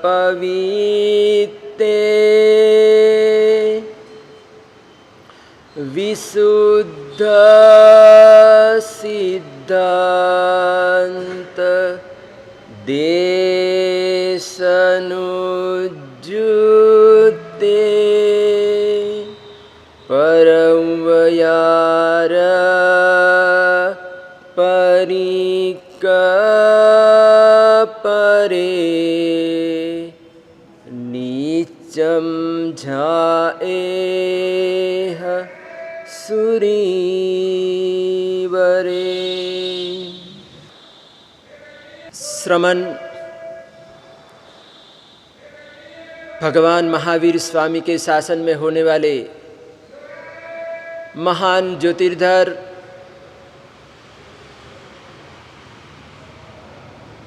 पवित्ते विशुद्ध सिद्धांत देशनुज्जुते परमव्यार परिक परे नीचम झाएह सुरीवरे। श्रमण भगवान महावीर स्वामी के शासन में होने वाले महान ज्योतिर्धर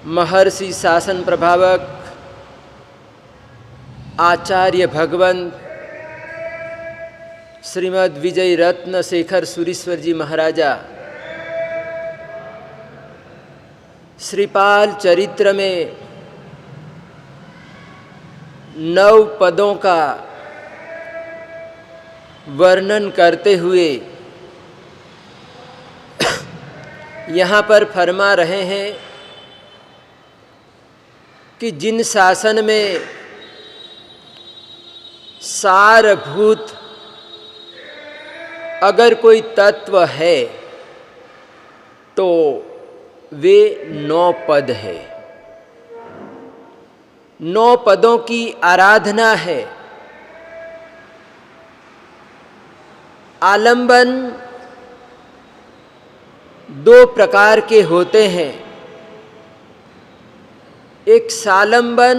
महर्षि शासन प्रभावक आचार्य भगवंत श्रीमद् विजय रत्न शेखर सूरीश्वर जी महाराजा श्रीपाल चरित्र में 9 पदों का वर्णन करते हुए यहाँ पर फरमा रहे हैं कि जिन शासन में सारभूत अगर कोई तत्व है तो वे 9 पद है। 9 पदों की आराधना है। आलंबन 2 प्रकार के होते हैं, एक सालंबन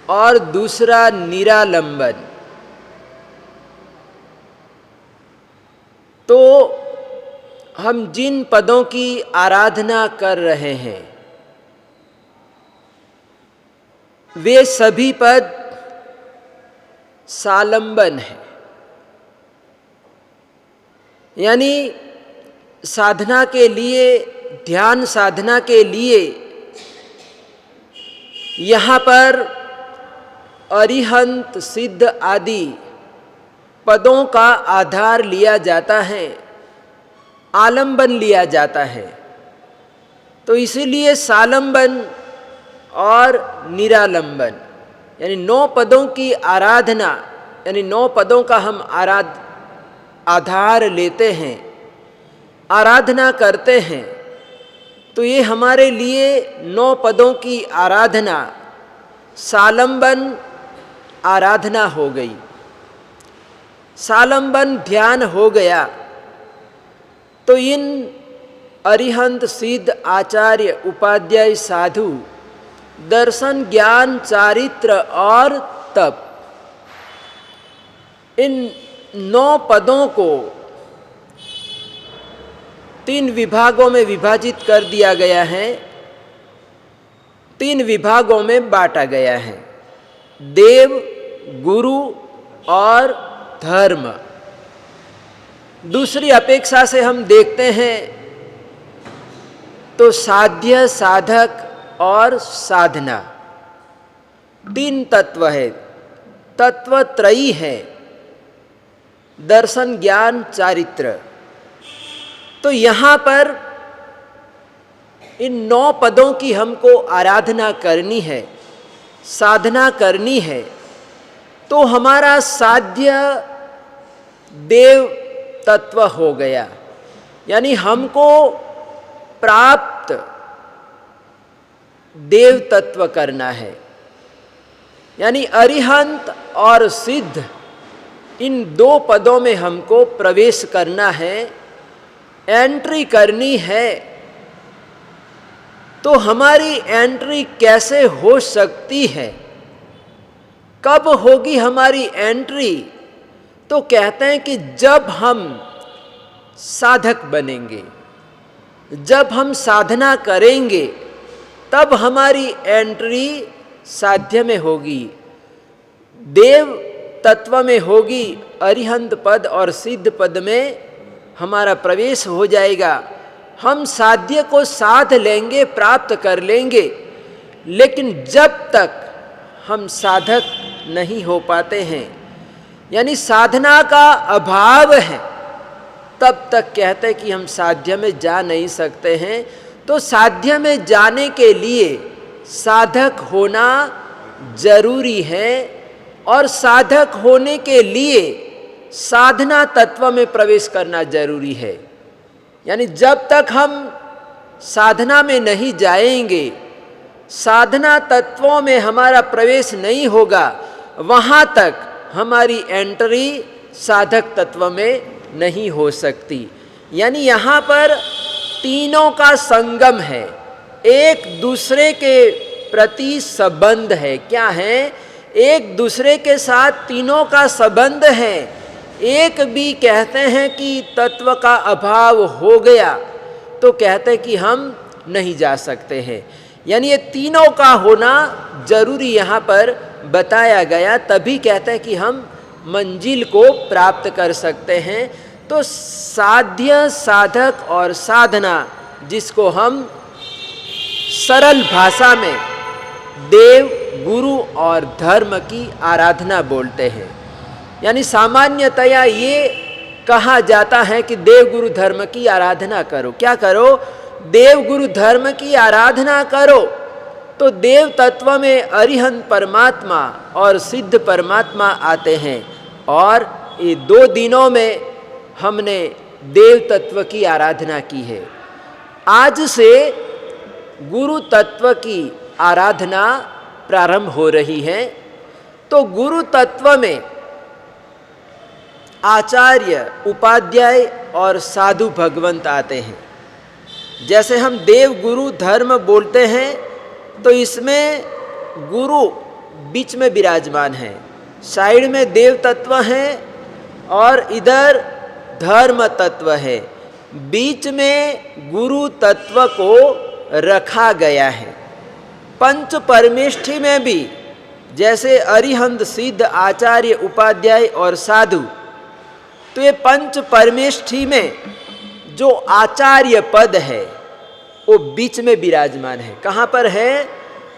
और दूसरा निरालंबन। तो हम जिन पदों की आराधना कर रहे हैं वे सभी पद सालंबन हैं, यानी साधना के लिए, ध्यान साधना के लिए यहाँ पर अरिहंत सिद्ध आदि पदों का आधार लिया जाता है, आलंबन लिया जाता है। तो इसीलिए सालंबन और निरालंबन यानी 9 पदों की आराधना, यानी 9 पदों का हम आधार लेते हैं, आराधना करते हैं। तो ये हमारे लिए 9 पदों की आराधना सालंबन आराधना हो गई, सालंबन ध्यान हो गया। तो इन अरिहंत सिद्ध आचार्य उपाध्याय साधु दर्शन ज्ञान चारित्र और तप, इन 9 पदों को 3 विभागों में विभाजित कर दिया गया है, 3 विभागों में बांटा गया है, देव, गुरु और धर्म। दूसरी अपेक्षा से हम देखते हैं तो साध्य, साधक और साधना 3 तत्व है, तत्वत्रयी है, दर्शन ज्ञान चारित्र। तो यहाँ पर इन 9 पदों की हमको आराधना करनी है, साधना करनी है। तो हमारा साध्य देव तत्व हो गया, यानी हमको प्राप्त देव तत्व करना है। यानी अरिहंत और सिद्ध इन 2 पदों में हमको प्रवेश करना है, एंट्री करनी है। तो हमारी एंट्री कैसे हो सकती है, कब होगी हमारी एंट्री? तो कहते हैं कि जब हम साधक बनेंगे, जब हम साधना करेंगे तब हमारी एंट्री साध्य में होगी, देव तत्व में होगी, अरिहंत पद और सिद्ध पद में हमारा प्रवेश हो जाएगा। हम साध्य को साध लेंगे, प्राप्त कर लेंगे, लेकिन जब तक हम साधक नहीं हो पाते हैं, यानी साधना का अभाव है, तब तक कहते कि हम साध्य में जा नहीं सकते हैं। तो साध्य में जाने के लिए साधक होना जरूरी है, और साधक होने के लिए साधना तत्व में प्रवेश करना जरूरी है। यानी जब तक हम साधना में नहीं जाएंगे, साधना तत्वों में हमारा प्रवेश नहीं होगा, वहाँ तक हमारी एंट्री साधक तत्व में नहीं हो सकती। यानी यहाँ पर तीनों का संगम है, एक दूसरे के प्रति संबंध है। क्या है? एक दूसरे के साथ तीनों का संबंध है। एक भी कहते हैं कि तत्व का अभाव हो गया, तो कहते हैं कि हम नहीं जा सकते हैं। यानी ये तीनों का होना जरूरी यहाँ पर बताया गया, तभी कहते हैं कि हम मंजिल को प्राप्त कर सकते हैं। तो साध्य, साधक और साधना, जिसको हम सरल भाषा में देव, गुरु और धर्म की आराधना बोलते हैं। यानी सामान्यतया ये कहा जाता है कि देव, गुरु, धर्म की आराधना करो। क्या करो? देव, गुरु, धर्म की आराधना करो। तो देव तत्व में अरिहंत परमात्मा और सिद्ध परमात्मा आते हैं, और ये 2 दिनों में हमने देव तत्व की आराधना की है। आज से गुरु तत्व की आराधना प्रारंभ हो रही है। तो गुरु तत्व में आचार्य, उपाध्याय और साधु भगवंत आते हैं। जैसे हम देव, गुरु, धर्म बोलते हैं, तो इसमें गुरु बीच में विराजमान है, साइड में देव तत्व है और इधर धर्म तत्व है। बीच में गुरु तत्व को रखा गया है। पंच परमेष्ठी में भी जैसे अरिहंत, सिद्ध, आचार्य, उपाध्याय और साधु, तो ये पंच परमेष्ठी में जो आचार्य पद है वो बीच में विराजमान है। कहाँ पर है?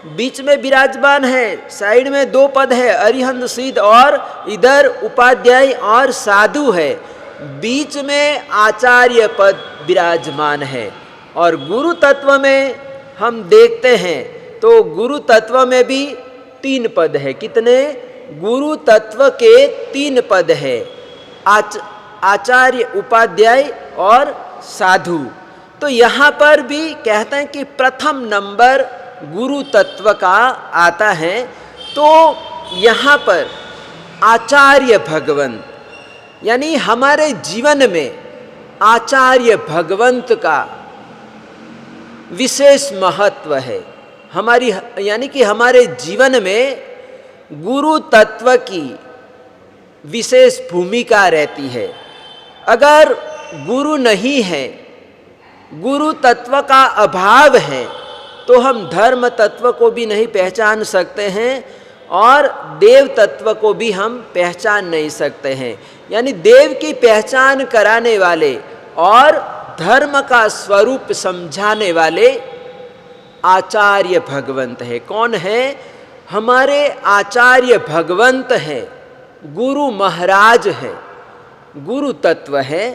बीच में विराजमान है। साइड में 2 पद है, अरिहंत, सिद्ध, और इधर उपाध्याय और साधु है। बीच में आचार्य पद विराजमान है। और गुरु तत्व में हम देखते हैं तो गुरु तत्व में भी 3 पद है। कितने? गुरु तत्व के 3 पद है, आचार्य, उपाध्याय और साधु। तो यहाँ पर भी कहते हैं कि प्रथम नंबर गुरु तत्व का आता है। तो यहाँ पर आचार्य भगवंत, यानी हमारे जीवन में आचार्य भगवंत का विशेष महत्व है। हमारी, यानी कि हमारे जीवन में गुरु तत्व की विशेष भूमिका रहती है। अगर गुरु नहीं है, गुरु तत्व का अभाव है, तो हम धर्म तत्व को भी नहीं पहचान सकते हैं और देव तत्व को भी हम पहचान नहीं सकते हैं। यानी देव की पहचान कराने वाले और धर्म का स्वरूप समझाने वाले आचार्य भगवंत है। कौन है? हमारे आचार्य भगवंत है, गुरु महाराज है, गुरु तत्व है।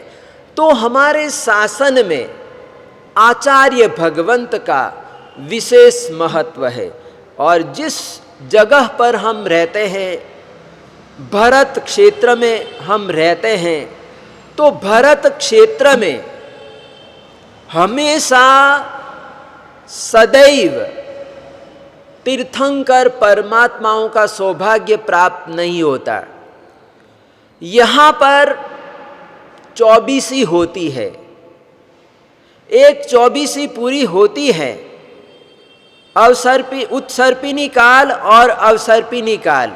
तो हमारे शासन में आचार्य भगवंत का विशेष महत्व है। और जिस जगह पर हम रहते हैं, भरत क्षेत्र में हम रहते हैं, तो भरत क्षेत्र में हमेशा सदैव तीर्थंकर परमात्माओं का सौभाग्य प्राप्त नहीं होता। यहाँ पर 24 होती है, एक 24 पूरी होती है, उत्सर्पिणी काल और अवसर्पिणी काल।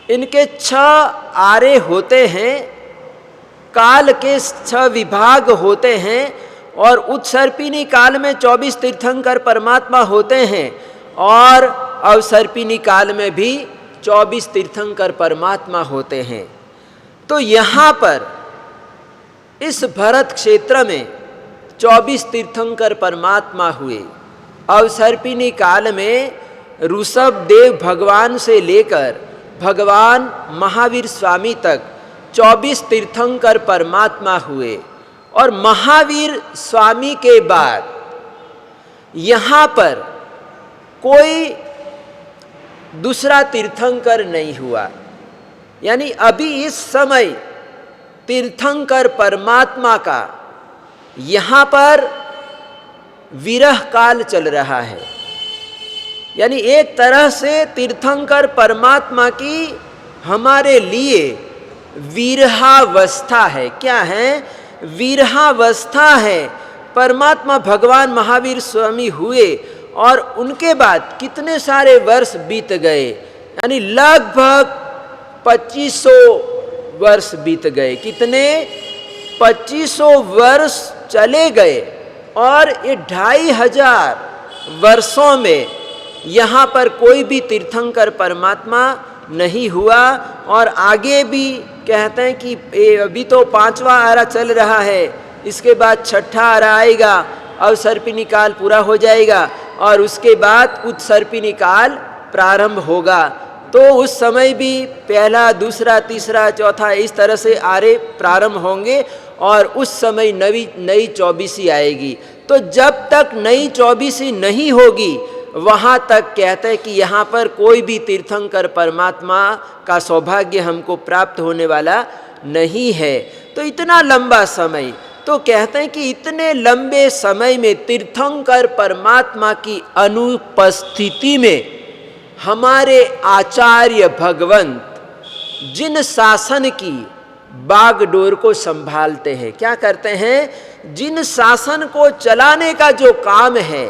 इनके 6 आरे होते हैं, काल के 6 विभाग होते हैं, और उत्सर्पिणी काल में 24 तीर्थंकर परमात्मा होते हैं, और अवसर्पिणी काल में भी 24 तीर्थंकर परमात्मा होते हैं। तो यहाँ पर इस भरत क्षेत्र में 24 तीर्थंकर परमात्मा हुए। अवसर्पिणी काल में ऋषभ देव भगवान से लेकर भगवान महावीर स्वामी तक 24 तीर्थंकर परमात्मा हुए। और महावीर स्वामी के बाद यहाँ पर कोई दूसरा तीर्थंकर नहीं हुआ। यानी अभी इस समय तीर्थंकर परमात्मा का यहाँ पर विरह काल चल रहा है। यानी एक तरह से तीर्थंकर परमात्मा की हमारे लिए विरहावस्था है। क्या है? विरहावस्था है। परमात्मा भगवान महावीर स्वामी हुए और उनके बाद कितने सारे वर्ष बीत गए, यानी लगभग 2500 वर्ष बीत गए। कितने? 2500 वर्ष चले गए और ये 2500 वर्षों में यहाँ पर कोई भी तीर्थंकर परमात्मा नहीं हुआ। और आगे भी कहते हैं कि अभी तो 5वां आरा चल रहा है, इसके बाद 6ठा आरा आएगा, अवसर्पिणी काल पूरा हो जाएगा और उसके बाद उत्सर्पिणी काल प्रारंभ होगा। तो उस समय भी पहला, दूसरा, तीसरा, चौथा इस तरह से आरे प्रारंभ होंगे और उस समय नई 24वीं आएगी। तो जब तक नई 24वीं नहीं होगी वहाँ तक कहते हैं कि यहाँ पर कोई भी तीर्थंकर परमात्मा का सौभाग्य हमको प्राप्त होने वाला नहीं है। तो इतना लंबा समय, तो कहते हैं कि इतने लंबे समय में तीर्थंकर परमात्मा की अनुपस्थिति में हमारे आचार्य भगवंत जिन शासन की बागडोर को संभालते हैं, क्या करते हैं? जिन शासन को चलाने का जो काम है,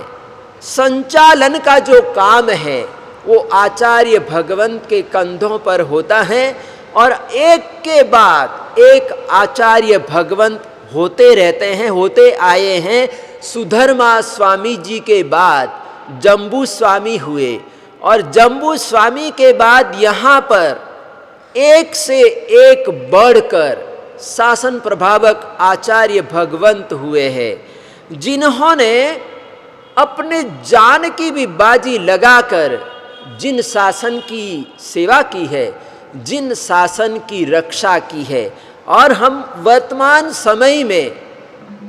संचालन का जो काम है, वो आचार्य भगवंत के कंधों पर होता है। और एक के बाद एक आचार्य भगवंत होते रहते हैं, होते आए हैं। सुधर्मा स्वामी जी के बाद जम्बू स्वामी हुए और जम्बू स्वामी के बाद यहाँ पर एक से एक बढ़कर शासन प्रभावक आचार्य भगवंत हुए हैं, जिन्होंने अपने जान की भी बाजी लगाकर जिन शासन की सेवा की है, जिन शासन की रक्षा की है। और हम वर्तमान समय में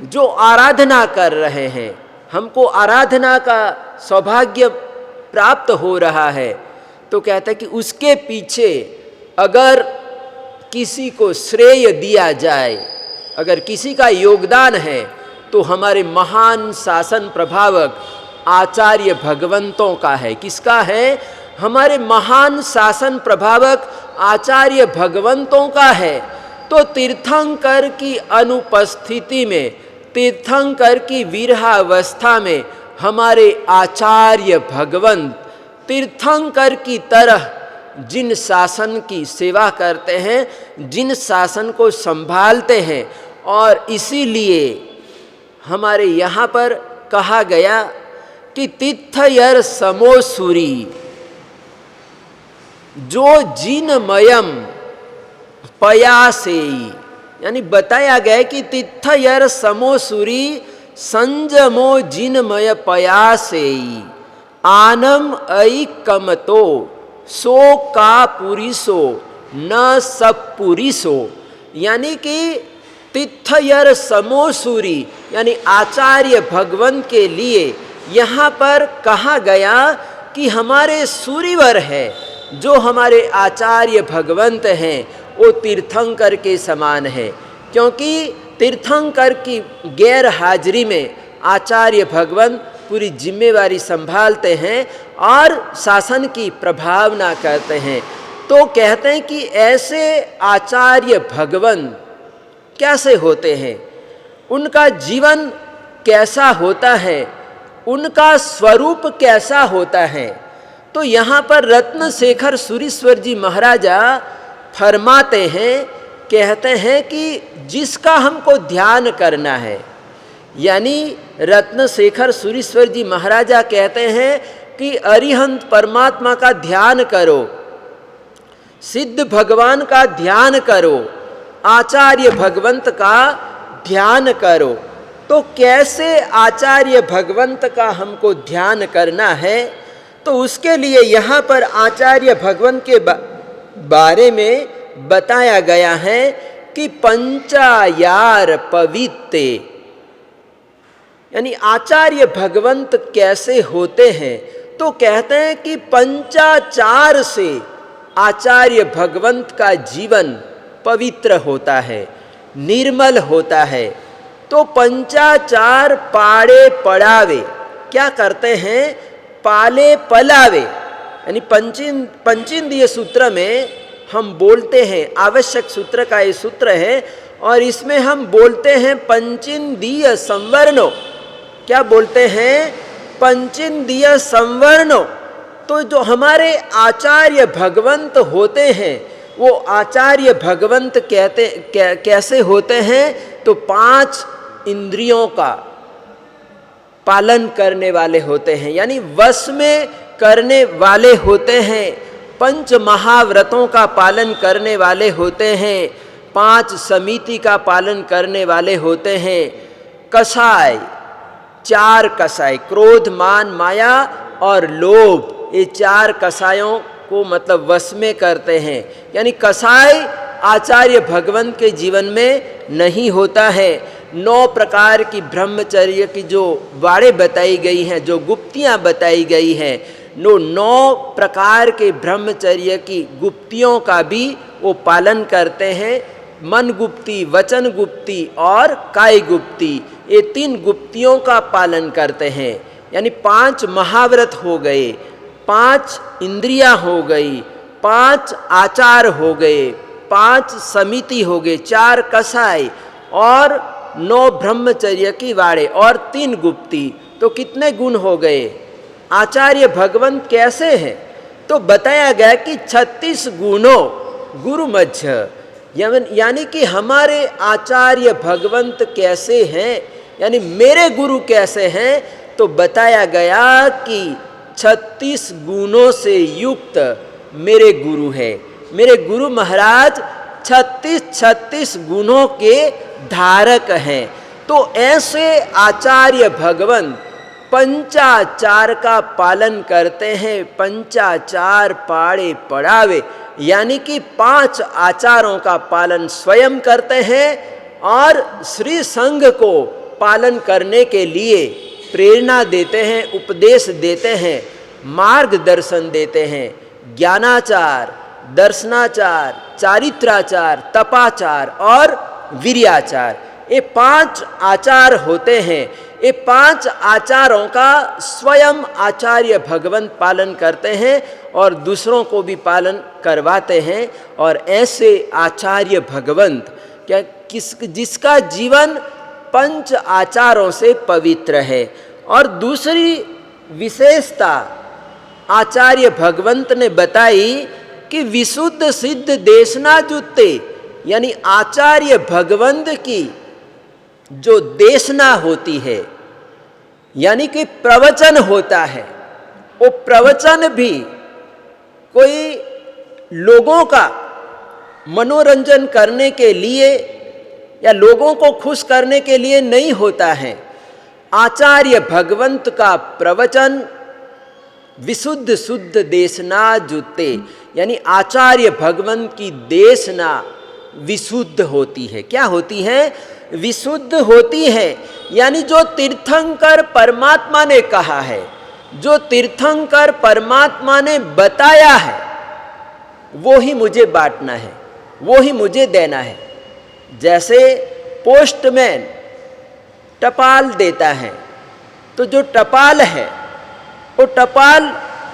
जो आराधना कर रहे हैं, हमको आराधना का सौभाग्य प्राप्त हो रहा है, तो कहता है कि उसके पीछे अगर किसी को श्रेय दिया जाए, अगर किसी का योगदान है, तो हमारे महान शासन प्रभावक आचार्य भगवंतों का है। किसका है? हमारे महान शासन प्रभावक आचार्य भगवंतों का है। तो तीर्थंकर की अनुपस्थिति में, तीर्थंकर की विरहावस्था में हमारे आचार्य भगवंत तीर्थंकर की तरह जिन शासन की सेवा करते हैं, जिन शासन को संभालते हैं। और इसीलिए हमारे यहाँ पर कहा गया कि तिथयर समोसुरी, जो जिनमयम पयासेई, यानी बताया गया कि तिथयर समोसुरी संजमो जिनमय पयासेई आनम ऐ कमतो सो का पुरिसो न सब पुरिसो। यानी कि तिथयर समोसुरी, यानी आचार्य भगवंत के लिए यहाँ पर कहा गया कि हमारे सूरीवर है, जो हमारे आचार्य भगवंत हैं, वो तीर्थंकर के समान है। क्योंकि तीर्थंकर की गैर हाजिरी में आचार्य भगवंत पूरी जिम्मेवारी संभालते हैं और शासन की प्रभावना करते हैं। तो कहते हैं कि ऐसे आचार्य भगवंत कैसे होते हैं, उनका जीवन कैसा होता है, उनका स्वरूप कैसा होता है। तो यहाँ पर रत्नशेखर सुरीश्वर जी महाराजा फरमाते हैं, कहते हैं कि जिसका हमको ध्यान करना है, यानी रत्नशेखर सुरीश्वर जी महाराजा कहते हैं कि अरिहंत परमात्मा का ध्यान करो, सिद्ध भगवान का ध्यान करो, आचार्य भगवंत का ध्यान करो। तो कैसे आचार्य भगवंत का हमको ध्यान करना है, तो उसके लिए यहाँ पर आचार्य भगवंत के बारे में बताया गया है कि पंचायार पवित्ते, यानी आचार्य भगवंत कैसे होते हैं, तो कहते हैं कि पंचाचार से आचार्य भगवंत का जीवन पवित्र होता है, निर्मल होता है। तो पंचाचार पाड़े पड़ावे, क्या करते हैं, पाले पलावे, यानी पंचेंद्रिय सूत्र में हम बोलते हैं, आवश्यक सूत्र का ये सूत्र है, और इसमें हम बोलते हैं पंचेंद्रिय संवरणो। क्या बोलते हैं, पंचेंद्रिय संवरणो। तो जो हमारे आचार्य भगवंत होते हैं, वो आचार्य भगवंत कैसे होते हैं, तो 5 इंद्रियों का पालन करने वाले होते हैं, यानी वश में करने वाले होते हैं, 5 महाव्रतों का पालन करने वाले होते हैं, 5 समिति का पालन करने वाले होते हैं, कसाय 4 कसाय, क्रोध मान माया और लोभ, ये 4 कसायों को मतलब वश में करते हैं। यानी कसाय आचार्य भगवंत के जीवन में नहीं होता है। 9 प्रकार की ब्रह्मचर्य की जो वाड़े बताई गई हैं, जो गुप्तियां बताई गई हैं, 9 प्रकार के ब्रह्मचर्य की गुप्तियों का भी वो पालन करते हैं। मन गुप्ती, वचन गुप्ती और काय गुप्ती, ये 3 गुप्तियों का पालन करते हैं। यानी 5 महाव्रत हो गए, 5 इंद्रियां हो गई, 5 आचार हो गए, 5 समिति हो गए, 4 कसाय और 9 ब्रह्मचर्य की वाड़े और 3 गुप्ती। तो कितने गुण हो गए। आचार्य भगवंत कैसे हैं, तो बताया गया कि 36 गुणों गुरु मध्य, यानी कि हमारे आचार्य भगवंत कैसे हैं, यानी मेरे गुरु कैसे हैं, तो बताया गया कि 36 गुणों से युक्त मेरे गुरु है। मेरे गुरु महाराज 36 गुणों के धारक हैं। तो ऐसे आचार्य भगवंत पंचाचार का पालन करते हैं, पंचाचार पाड़े पड़ावे, यानी कि 5 आचारों का पालन स्वयं करते हैं और श्री संघ को पालन करने के लिए प्रेरणा देते हैं, उपदेश देते हैं, मार्गदर्शन देते हैं। ज्ञानाचार, दर्शनाचार, चारित्राचार, तपाचार और वीर्याचार, ये 5 आचार होते हैं। ये 5 आचारों का स्वयं आचार्य भगवंत पालन करते हैं और दूसरों को भी पालन करवाते हैं। और ऐसे आचार्य भगवंत जिसका जीवन 5 आचारों से पवित्र है। और दूसरी विशेषता आचार्य भगवंत ने बताई कि विशुद्ध सिद्ध देशना जुत्ते, यानी आचार्य भगवंत की जो देशना होती है, यानी कि प्रवचन होता है, वो प्रवचन भी कोई लोगों का मनोरंजन करने के लिए या लोगों को खुश करने के लिए नहीं होता है। आचार्य भगवंत का प्रवचन विशुद्ध शुद्ध देशना जुते, यानी आचार्य भगवंत की देशना विशुद्ध होती है। क्या होती है? विशुद्ध होती है। यानी जो तीर्थंकर परमात्मा ने कहा है, जो तीर्थंकर परमात्मा ने बताया है, वो ही मुझे बांटना है, वो ही मुझे देना है। जैसे पोस्टमैन टपाल देता है, तो जो टपाल है वो टपाल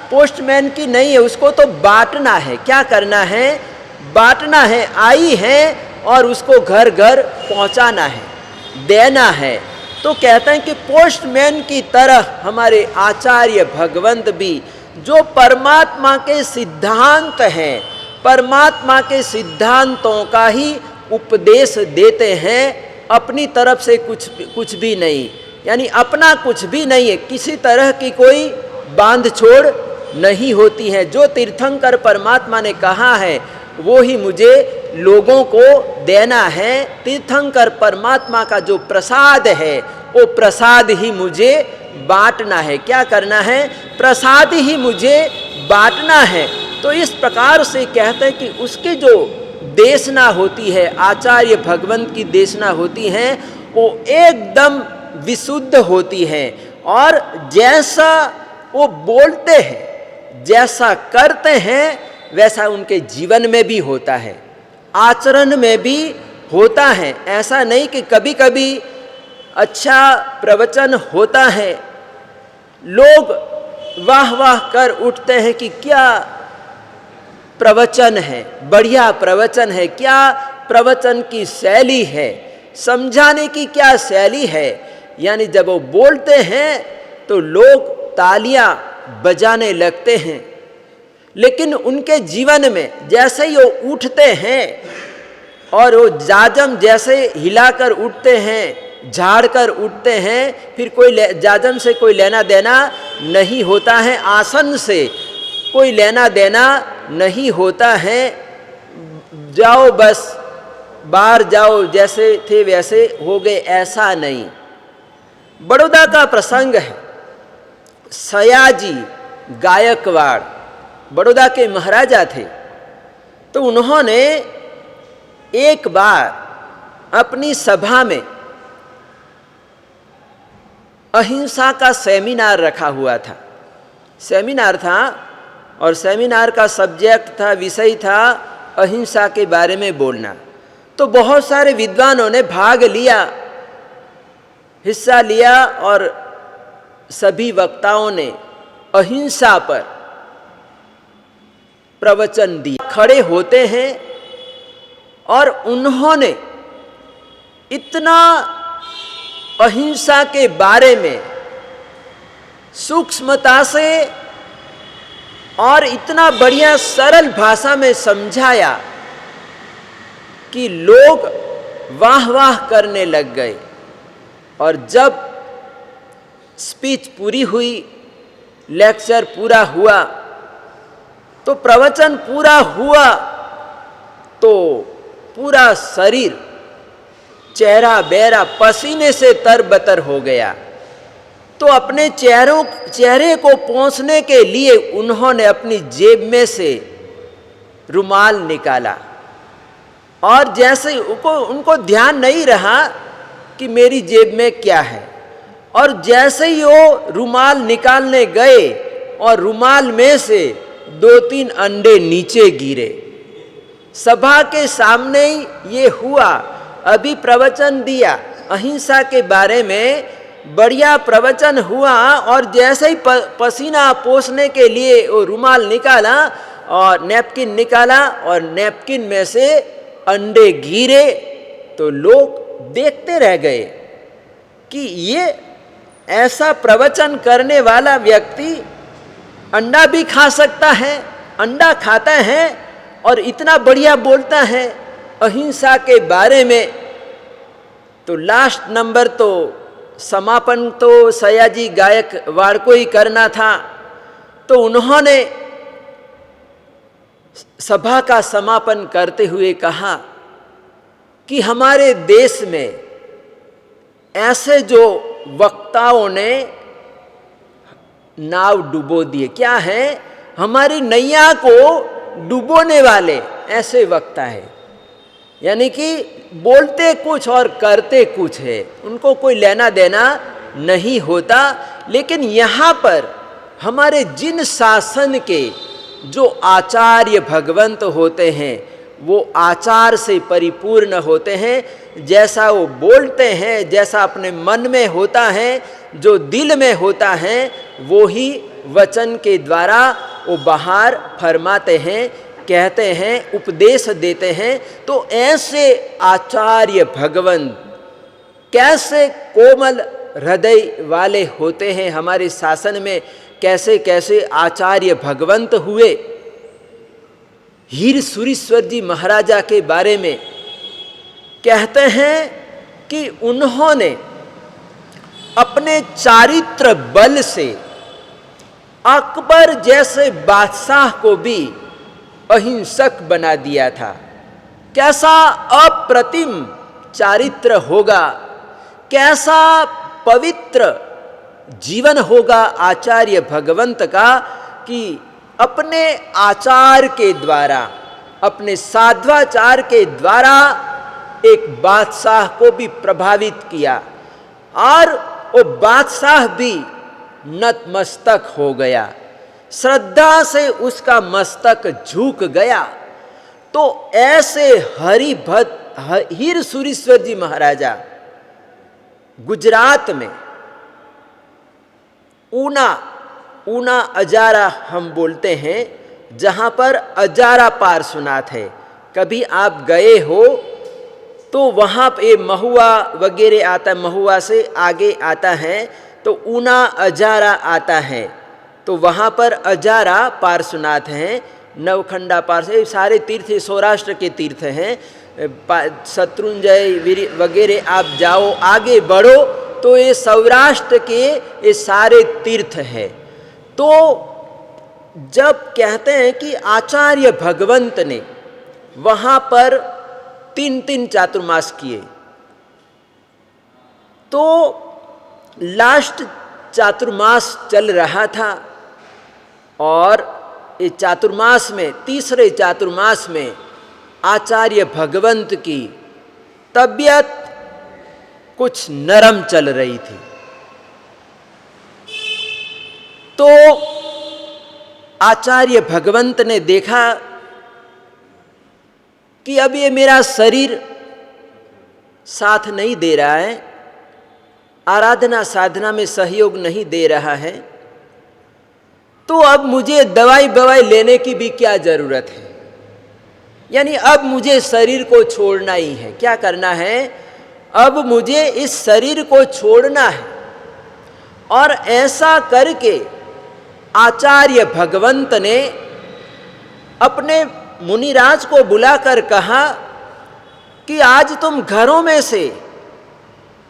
पोस्टमैन की नहीं है, उसको तो बांटना है। क्या करना है? बांटना है। आई है और उसको घर घर पहुंचाना है, देना है। तो कहते हैं कि पोस्टमैन की तरह हमारे आचार्य भगवंत भी जो परमात्मा के सिद्धांत हैं, परमात्मा के सिद्धांतों का ही उपदेश देते हैं, अपनी तरफ से कुछ भी नहीं, यानी अपना कुछ भी नहीं है, किसी तरह की कोई बांध छोड़ नहीं होती है। जो तीर्थंकर परमात्मा ने कहा है वो ही मुझे लोगों को देना है। तीर्थंकर परमात्मा का जो प्रसाद है वो प्रसाद ही मुझे बांटना है। क्या करना है? प्रसाद ही मुझे बांटना है। तो इस प्रकार से कहते हैं कि उसकी जो देशना होती है, आचार्य भगवंत की देशना होती है, वो एकदम विशुद्ध होती है। और जैसा वो बोलते हैं, जैसा करते हैं, वैसा उनके जीवन में भी होता है, आचरण में भी होता है। ऐसा नहीं कि कभी कभी अच्छा प्रवचन होता है, लोग वाह वाह कर उठते हैं कि क्या प्रवचन है, बढ़िया प्रवचन है, क्या प्रवचन की शैली है, समझाने की क्या शैली है। यानी जब वो बोलते हैं तो लोग तालियां बजाने लगते हैं, लेकिन उनके जीवन में जैसे ही वो उठते हैं और वो जाजम जैसे हिलाकर उठते हैं, झाड़ कर उठते हैं, फिर कोई जाजम से कोई लेना देना नहीं होता है, आसन से कोई लेना देना नहीं होता है। जाओ बस बाहर जाओ, जैसे थे वैसे हो गए, ऐसा नहीं। बड़ौदा का प्रसंग है। सयाजी गायकवाड़ बड़ौदा के महाराजा थे। तो उन्होंने एक बार अपनी सभा में अहिंसा का सेमिनार रखा हुआ था। सेमिनार था और सेमिनार का सब्जेक्ट था, विषय था अहिंसा के बारे में बोलना। तो बहुत सारे विद्वानों ने भाग लिया, हिस्सा लिया और सभी वक्ताओं ने अहिंसा पर प्रवचन दिया। खड़े होते हैं और उन्होंने इतना अहिंसा के बारे में सूक्ष्मता से और इतना बढ़िया सरल भाषा में समझाया कि लोग वाह वाह करने लग गए। और जब स्पीच पूरी हुई, लेक्चर पूरा हुआ, तो प्रवचन पूरा हुआ, तो पूरा शरीर, चेहरा बेरा पसीने से तरबतर हो गया। तो अपने चेहरे को पोंछने के लिए उन्होंने अपनी जेब में से रुमाल निकाला। और जैसे उनको ध्यान नहीं रहा कि मेरी जेब में क्या है, और जैसे ही वो रुमाल निकालने गए और रुमाल में से 2-3 अंडे नीचे गिरे। सभा के सामने ही ये हुआ। अभी प्रवचन दिया अहिंसा के बारे में, बढ़िया प्रवचन हुआ, और जैसे ही पसीना पोंछने के लिए वो रुमाल निकाला और नैपकिन निकाला और नैपकिन में से अंडे गिरे, तो लोग देखते रह गए कि ये ऐसा प्रवचन करने वाला व्यक्ति अंडा भी खा सकता है, अंडा खाता है और इतना बढ़िया बोलता है अहिंसा के बारे में। तो लास्ट नंबर तो समापन तो सयाजी गायकवाड़ को ही करना था। तो उन्होंने सभा का समापन करते हुए कहा कि हमारे देश में ऐसे जो वक्ताओं ने नाव डुबो दिए, क्या है, हमारी नैया को डुबोने वाले ऐसे वक्ता है। यानी कि बोलते कुछ और करते कुछ है, उनको कोई लेना देना नहीं होता। लेकिन यहाँ पर हमारे जिन शासन के जो आचार्य भगवंत होते हैं, वो आचार से परिपूर्ण होते हैं। जैसा वो बोलते हैं, जैसा अपने मन में होता है, जो दिल में होता है, वो ही वचन के द्वारा वो बाहर फरमाते हैं, कहते हैं, उपदेश देते हैं। तो ऐसे आचार्य भगवंत कैसे कोमल हृदय वाले होते हैं हमारे शासन में, कैसे कैसे आचार्य भगवंत हुए। हीर सूरीश्वर जी महाराजा के बारे में कहते हैं कि उन्होंने अपने चारित्र बल से अकबर जैसे बादशाह को भी अहिंसक बना दिया था। कैसा अप्रतिम चारित्र होगा, कैसा पवित्र जीवन होगा आचार्य भगवंत का कि अपने आचार के द्वारा, अपने साध्वाचार के द्वारा एक बादशाह को भी प्रभावित किया और वो बादशाह भी नतमस्तक हो गया, श्रद्धा से उसका मस्तक झुक गया। तो ऐसे हीर सूरीश्वर जी महाराजा गुजरात में ऊना अजारा हम बोलते हैं, जहाँ पर अजारा पार्श्वनाथ है। कभी आप गए हो तो वहाँ पे महुआ वगैरह आता, महुआ से आगे आता है तो ऊना अजारा आता है, तो वहाँ पर अजारा पार्श्वनाथ हैं, नवखंडा पार्श्व, सारे तीर्थ सौराष्ट्र के तीर्थ हैं। शत्रुंजय वगैरह आप जाओ, आगे बढ़ो तो ये सौराष्ट्र के ये सारे तीर्थ हैं। तो जब कहते हैं कि आचार्य भगवंत ने वहाँ पर 3 चातुर्मास किए, तो लास्ट चातुर्मास चल रहा था और ये चातुर्मास में, तीसरे चातुर्मास में आचार्य भगवंत की तबीयत कुछ नरम चल रही थी। तो आचार्य भगवंत ने देखा कि अब ये मेरा शरीर साथ नहीं दे रहा है, आराधना साधना में सहयोग नहीं दे रहा है, तो अब मुझे दवाई बवाई लेने की भी क्या जरूरत है। यानी अब मुझे शरीर को छोड़ना ही है। क्या करना है? अब मुझे इस शरीर को छोड़ना है। और ऐसा करके आचार्य भगवंत ने अपने मुनिराज को बुलाकर कहा कि आज तुम घरों में से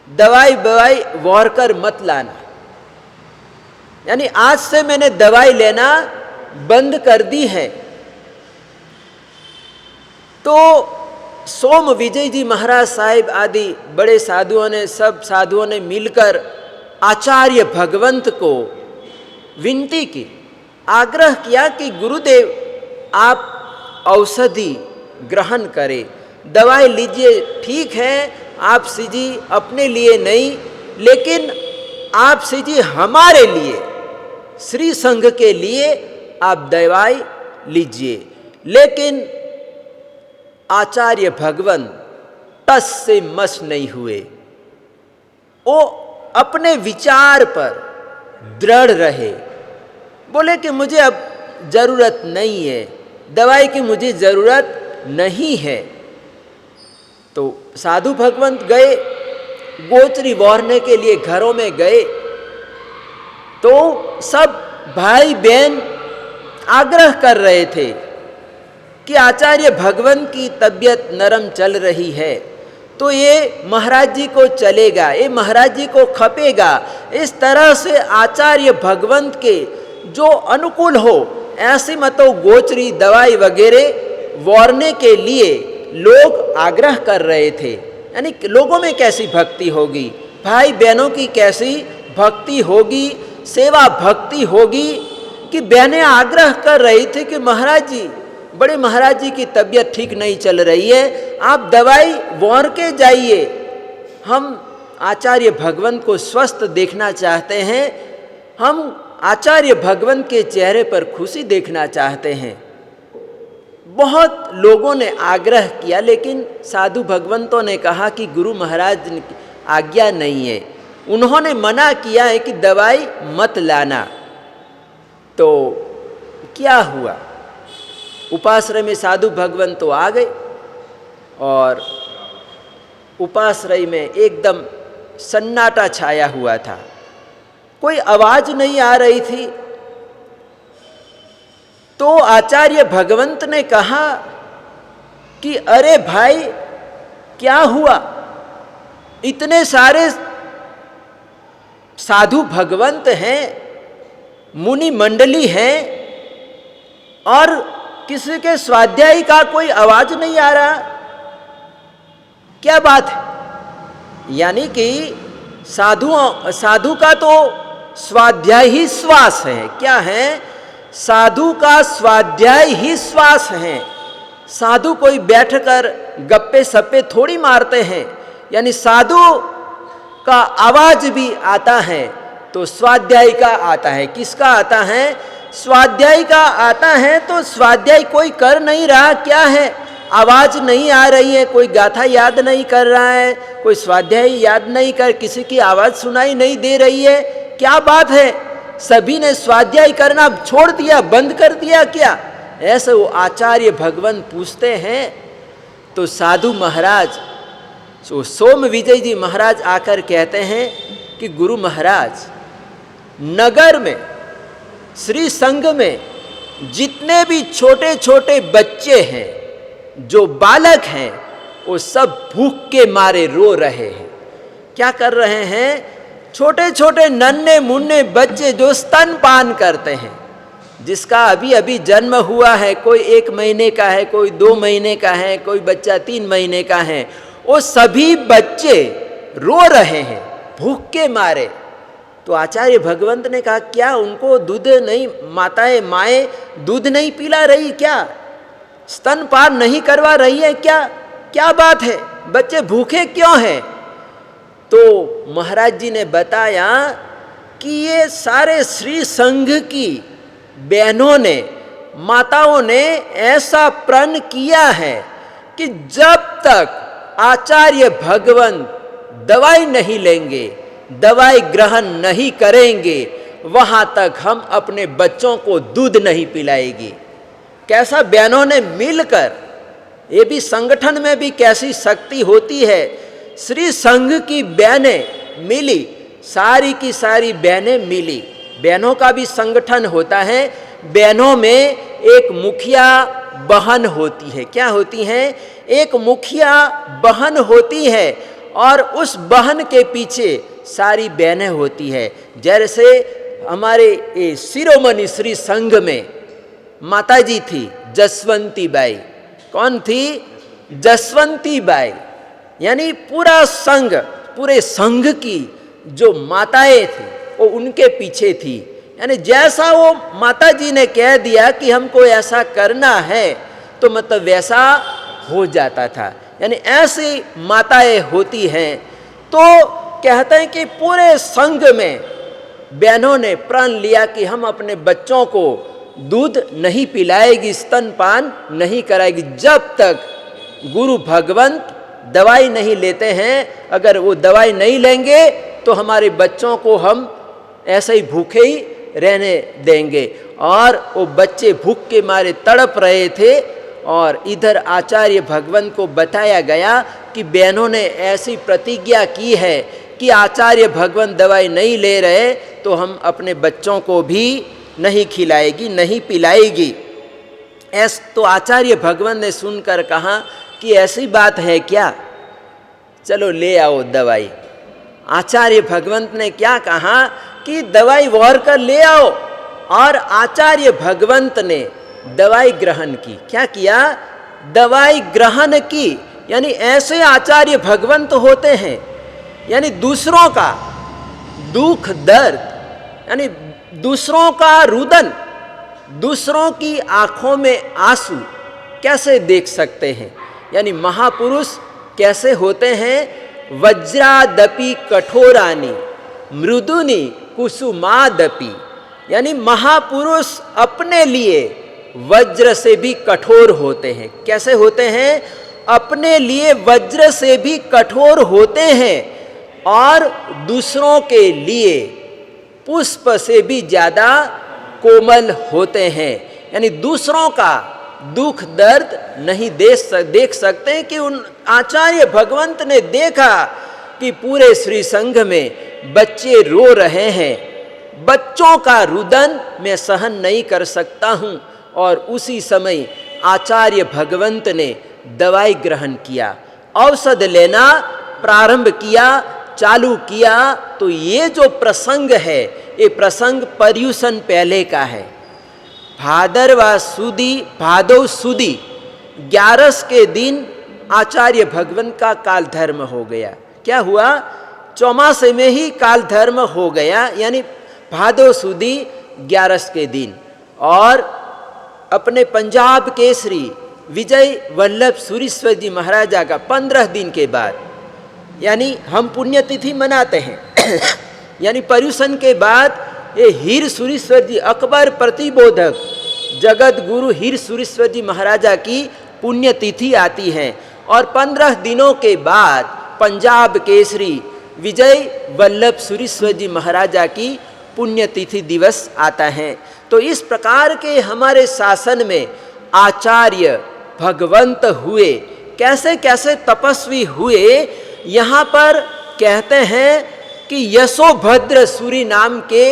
दवाई बवाई वौर कर मत लाना। यानी आज से मैंने दवाई लेना बंद कर दी है। तो सोम विजय जी महाराज साहिब आदि बड़े साधुओं ने, सब साधुओं ने मिलकर आचार्य भगवंत को विनती की, आग्रह किया कि गुरुदेव आप औषधि ग्रहण करें, दवाई लीजिए। ठीक है आप श्री जी अपने लिए नहीं, लेकिन आप श्री जी हमारे लिए, श्री संघ के लिए आप दवाई लीजिए। लेकिन आचार्य भगवंत टस से मस नहीं हुए। वो अपने विचार पर दृढ़ रहे, बोले कि मुझे अब जरूरत नहीं है, दवाई की मुझे जरूरत नहीं है। तो साधु भगवंत गए, गोचरी बौरने के लिए घरों में गए, तो सब भाई बहन आग्रह कर रहे थे कि आचार्य भगवंत की तबीयत नरम चल रही है, तो ये महाराज जी को चलेगा, ये महाराज जी को खपेगा। इस तरह से आचार्य भगवंत के जो अनुकूल हो ऐसी मतों गोचरी दवाई वगैरह वौरने के लिए लोग आग्रह कर रहे थे। यानी लोगों में कैसी भक्ति होगी, भाई बहनों की कैसी भक्ति होगी, सेवा भक्ति होगी, कि बहनें आग्रह कर रही थी कि महाराज जी, बड़े महाराज जी की तबीयत ठीक नहीं चल रही है, आप दवाई वौर के जाइए, हम आचार्य भगवंत को स्वस्थ देखना चाहते हैं, हम आचार्य भगवंत के चेहरे पर खुशी देखना चाहते हैं। बहुत लोगों ने आग्रह किया, लेकिन साधु भगवंतों ने कहा कि गुरु महाराज की आज्ञा नहीं है, उन्होंने मना किया है कि दवाई मत लाना। तो क्या हुआ, उपाश्रय में साधु भगवंत तो आ गए और उपाश्रय में एकदम सन्नाटा छाया हुआ था, कोई आवाज नहीं आ रही थी। तो आचार्य भगवंत ने कहा कि अरे भाई क्या हुआ, इतने सारे साधु भगवंत हैं, मुनि मंडली हैं, और किसी के स्वाध्यायी का कोई आवाज नहीं आ रहा, क्या बात है। यानी कि साधु का तो स्वाध्याय ही श्वास है। क्या है? साधु का स्वाध्याय ही श्वास है। साधु कोई बैठकर गप्पे सप्पे थोड़ी मारते हैं, यानी साधु का आवाज भी आता है तो स्वाध्याय का आता है। किसका आता है? स्वाध्याय का आता है। तो स्वाध्याय कोई कर नहीं रहा, क्या है? आवाज नहीं आ रही है, कोई गाथा याद नहीं कर रहा है, कोई स्वाध्याय याद नहीं कर, किसी की आवाज सुनाई नहीं दे रही है। क्या बात है? सभी ने स्वाध्याय करना छोड़ दिया, बंद कर दिया क्या? ऐसे वो आचार्य भगवान पूछते हैं। तो साधु महाराज सोम विजय जी महाराज आकर कहते हैं कि गुरु महाराज, नगर में श्री संघ में जितने भी छोटे छोटे बच्चे हैं, जो बालक हैं, वो सब भूख के मारे रो रहे हैं। क्या कर रहे हैं? छोटे छोटे नन्हे मुन्ने बच्चे जो स्तनपान करते हैं, जिसका अभी अभी जन्म हुआ है, कोई 1 महीने का है, कोई 2 महीने का है, कोई बच्चा 3 महीने का है, वो सभी बच्चे रो रहे हैं भूख के मारे। तो आचार्य भगवंत ने कहा, क्या उनको दूध नहीं, माएँ दूध नहीं पिला रही क्या? स्तनपान नहीं करवा रही है क्या? क्या बात है? बच्चे भूखे क्यों हैं? तो महाराज जी ने बताया कि ये सारे श्री संघ की बहनों ने, माताओं ने ऐसा प्रण किया है कि जब तक आचार्य भगवंत दवाई नहीं लेंगे, दवाई ग्रहण नहीं करेंगे, वहां तक हम अपने बच्चों को दूध नहीं पिलाएगी। कैसा बहनों ने मिलकर, ये भी संगठन में भी कैसी शक्ति होती है। श्री संघ की बहनें मिली, सारी की सारी बहनें मिली। बहनों का भी संगठन होता है। बहनों में एक मुखिया बहन होती है। क्या होती है? एक मुखिया बहन होती है और उस बहन के पीछे सारी बहनें होती है। जैसे हमारे शिरोमणि श्री संघ में माताजी थी जसवंती बाई। कौन थी? जसवंती बाई। यानी पूरा संघ, पूरे संघ की जो माताएं थी वो उनके पीछे थी। यानी जैसा वो माताजी ने कह दिया कि हमको ऐसा करना है, तो मतलब वैसा हो जाता था। यानी ऐसी माताएं होती हैं। तो कहते हैं कि पूरे संघ में बहनों ने प्रण लिया कि हम अपने बच्चों को दूध नहीं पिलाएगी, स्तनपान नहीं कराएगी, जब तक गुरु भगवंत दवाई नहीं लेते हैं। अगर वो दवाई नहीं लेंगे तो हमारे बच्चों को हम ऐसे ही भूखे ही रहने देंगे। और वो बच्चे भूख के मारे तड़प रहे थे और इधर आचार्य भगवंत को बताया गया कि बहनों ने ऐसी प्रतिज्ञा की है कि आचार्य भगवंत दवाई नहीं ले रहे तो हम अपने बच्चों को भी नहीं खिलाएगी, नहीं पिलाएगी। तो आचार्य भगवंत ने सुनकर कहा कि ऐसी बात है क्या? चलो ले आओ दवाई। आचार्य भगवंत ने क्या कहा कि दवाई वोर कर ले आओ। और आचार्य भगवंत ने दवाई ग्रहण की। क्या किया? दवाई ग्रहण की। यानी ऐसे आचार्य भगवंत होते हैं। यानी दूसरों का दुख दर्द, यानी दूसरों का रुदन, दूसरों की आंखों में आंसू कैसे देख सकते हैं? यानी महापुरुष कैसे होते हैं? वज्रादपि कठोरानि मृदुनि कुसुमादपि। यानी महापुरुष अपने लिए वज्र से भी कठोर होते हैं। कैसे होते हैं? अपने लिए वज्र से भी कठोर होते हैं और दूसरों के लिए पुष्प से भी ज्यादा कोमल होते हैं। यानी दूसरों का दुख दर्द नहीं देख सकते कि उन आचार्य भगवंत ने देखा कि पूरे श्री संघ में बच्चे रो रहे हैं, बच्चों का रुदन मैं सहन नहीं कर सकता हूं। और उसी समय आचार्य भगवंत ने दवाई ग्रहण किया, औषध लेना प्रारंभ किया, चालू किया। तो ये जो प्रसंग है, ये प्रसंग पर्युषण पहले का है। भादव सुदी 11 के दिन आचार्य भगवंत का काल धर्म हो गया। क्या हुआ चौमासे में ही काल धर्म हो गया, यानी भादो सुदी 11 के दिन। और अपने पंजाब केसरी विजय वल्लभ सुरीश्वर जी महाराजा का 15 दिन के बाद, यानी हम पुण्यतिथि मनाते हैं यानी पर्यूषण के बाद ये हीर सुरीश्वर जी, अकबर प्रतिबोधक जगत गुरु हीर सुरीश्वर जी महाराजा की पुण्यतिथि आती है। और 15 दिनों के बाद पंजाब केसरी विजय वल्लभ सुरीश्वर जी महाराजा की पुण्यतिथि दिवस आता है। तो इस प्रकार के हमारे शासन में आचार्य भगवंत हुए, कैसे कैसे तपस्वी हुए। यहाँ पर कहते हैं कि यशोभद्र सूरी नाम के